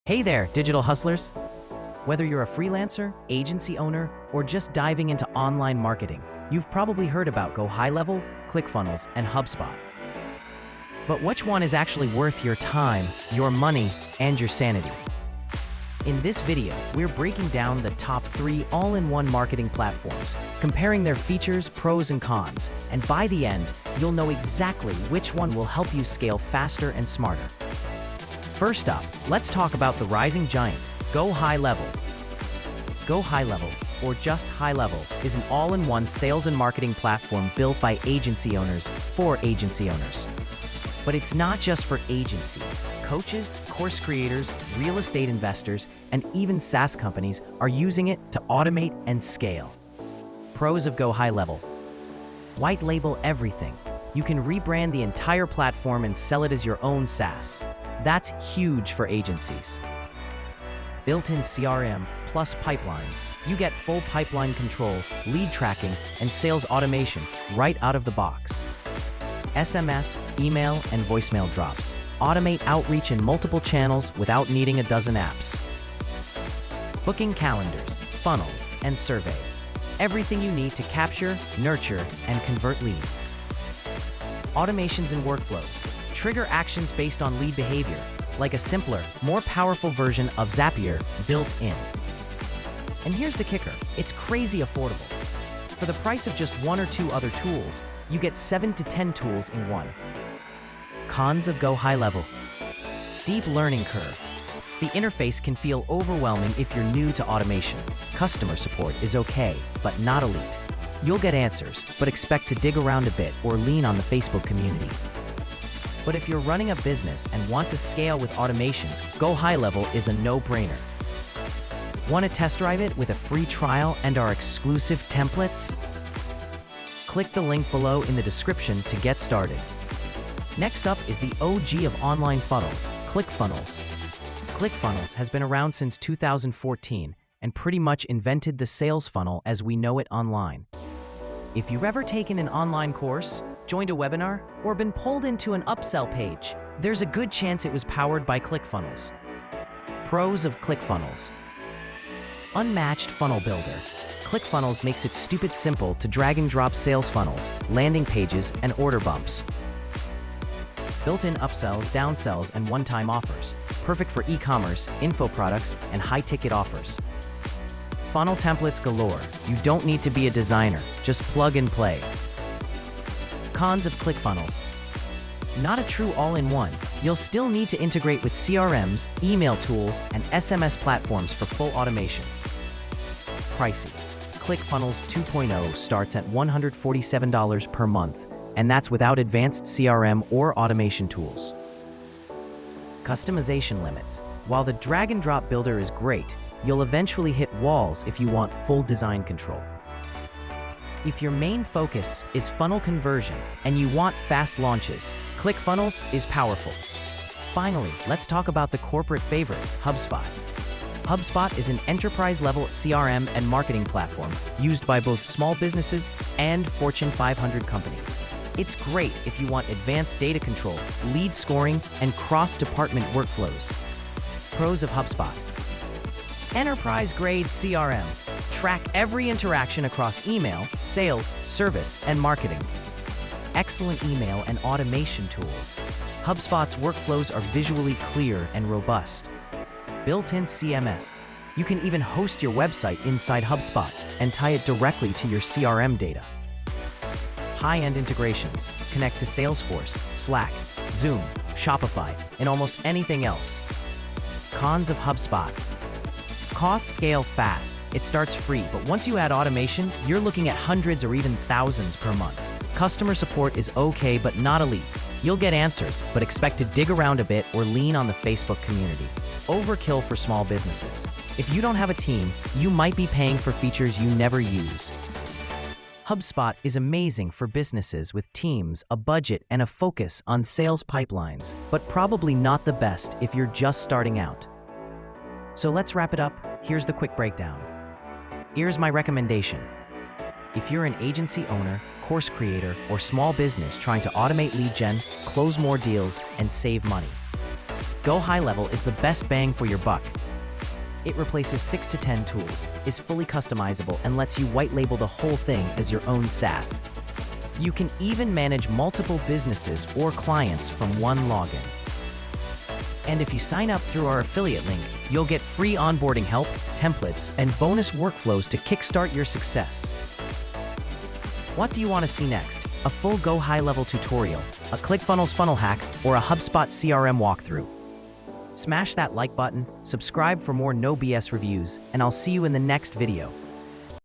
Hey there, digital hustlers! Whether you're a freelancer, agency owner, or just diving into online marketing, you've probably heard about GoHighLevel, ClickFunnels, and HubSpot. But which one is actually worth your time, your money, and your sanity? In this video, we're breaking down the top 3 all-in-one marketing platforms, comparing their features, pros and cons, and by the end, you'll know exactly which one will help you scale faster and smarter. First up, let's talk about the rising giant, GoHighLevel. GoHighLevel, or just HighLevel, is an all-in-one sales and marketing platform built by agency owners for agency owners. But it's not just for agencies. Coaches, course creators, real estate investors, and even SaaS companies are using it to automate and scale. Pros of GoHighLevel: white label everything. You can rebrand the entire platform and sell it as your own SaaS. That's huge for agencies. Built-in CRM plus pipelines. You get full pipeline control, lead tracking, and sales automation right out of the box. SMS, email, and voicemail drops. Automate outreach in multiple channels without needing a dozen apps. Booking calendars, funnels, and surveys. Everything you need to capture, nurture, and convert leads. Automations and workflows. Trigger actions based on lead behavior, like a simpler, more powerful version of Zapier built in. And here's the kicker, it's crazy affordable. For the price of just 1 or 2 other tools, you get 7 to 10 tools in one. Cons of GoHighLevel: steep learning curve. The interface can feel overwhelming if you're new to automation. Customer support is okay, but not elite. You'll get answers, but expect to dig around a bit or lean on the Facebook community. But if you're running a business and want to scale with automations, GoHighLevel is a no-brainer. Want to test drive it with a free trial and our exclusive templates? Click the link below in the description to get started. Next up is the OG of online funnels, ClickFunnels. ClickFunnels has been around since 2014 and pretty much invented the sales funnel as we know it online. If you've ever taken an online course, joined a webinar, or been pulled into an upsell page, there's a good chance it was powered by ClickFunnels. Pros of ClickFunnels: unmatched funnel builder. ClickFunnels makes it stupid simple to drag and drop sales funnels, landing pages, and order bumps. Built-in upsells, downsells, and one-time offers. Perfect for e-commerce, info products, and high-ticket offers. Funnel templates galore. You don't need to be a designer, just plug and play. Cons of ClickFunnels: not a true all-in-one. You'll still need to integrate with CRMs, email tools, and SMS platforms for full automation. Pricey. ClickFunnels 2.0 starts at $147 per month, and that's without advanced CRM or automation tools. Customization limits. While the drag-and-drop builder is great, you'll eventually hit walls if you want full design control. If your main focus is funnel conversion and you want fast launches, ClickFunnels is powerful. Finally, let's talk about the corporate favorite, HubSpot. HubSpot is an enterprise-level CRM and marketing platform used by both small businesses and Fortune 500 companies. It's great if you want advanced data control, lead scoring, and cross-department workflows. Pros of HubSpot: enterprise-grade CRM. Track every interaction across email, sales, service, and marketing. Excellent email and automation tools. HubSpot's workflows are visually clear and robust. Built-in CMS. You can even host your website inside HubSpot and tie it directly to your CRM data. High-end integrations. Connect to Salesforce, Slack, Zoom, Shopify, and almost anything else. Cons of HubSpot: costs scale fast. It starts free, but once you add automation, you're looking at hundreds or even thousands per month. Customer support is okay, but not elite. You'll get answers, but expect to dig around a bit or lean on the Facebook community. Overkill for small businesses. If you don't have a team, you might be paying for features you never use. HubSpot is amazing for businesses with teams, a budget, and a focus on sales pipelines, but probably not the best if you're just starting out. So let's wrap it up. Here's the quick breakdown. Here's my recommendation. If you're an agency owner, course creator, or small business trying to automate lead gen, close more deals, and save money, GoHighLevel is the best bang for your buck. It replaces 6 to 10 tools, is fully customizable, and lets you white label the whole thing as your own SaaS. You can even manage multiple businesses or clients from one login. And if you sign up through our affiliate link, you'll get free onboarding help, templates, and bonus workflows to kickstart your success. What do you want to see next? A full GoHighLevel tutorial, a ClickFunnels funnel hack, or a HubSpot CRM walkthrough? Smash that like button, subscribe for more no BS reviews, and I'll see you in the next video.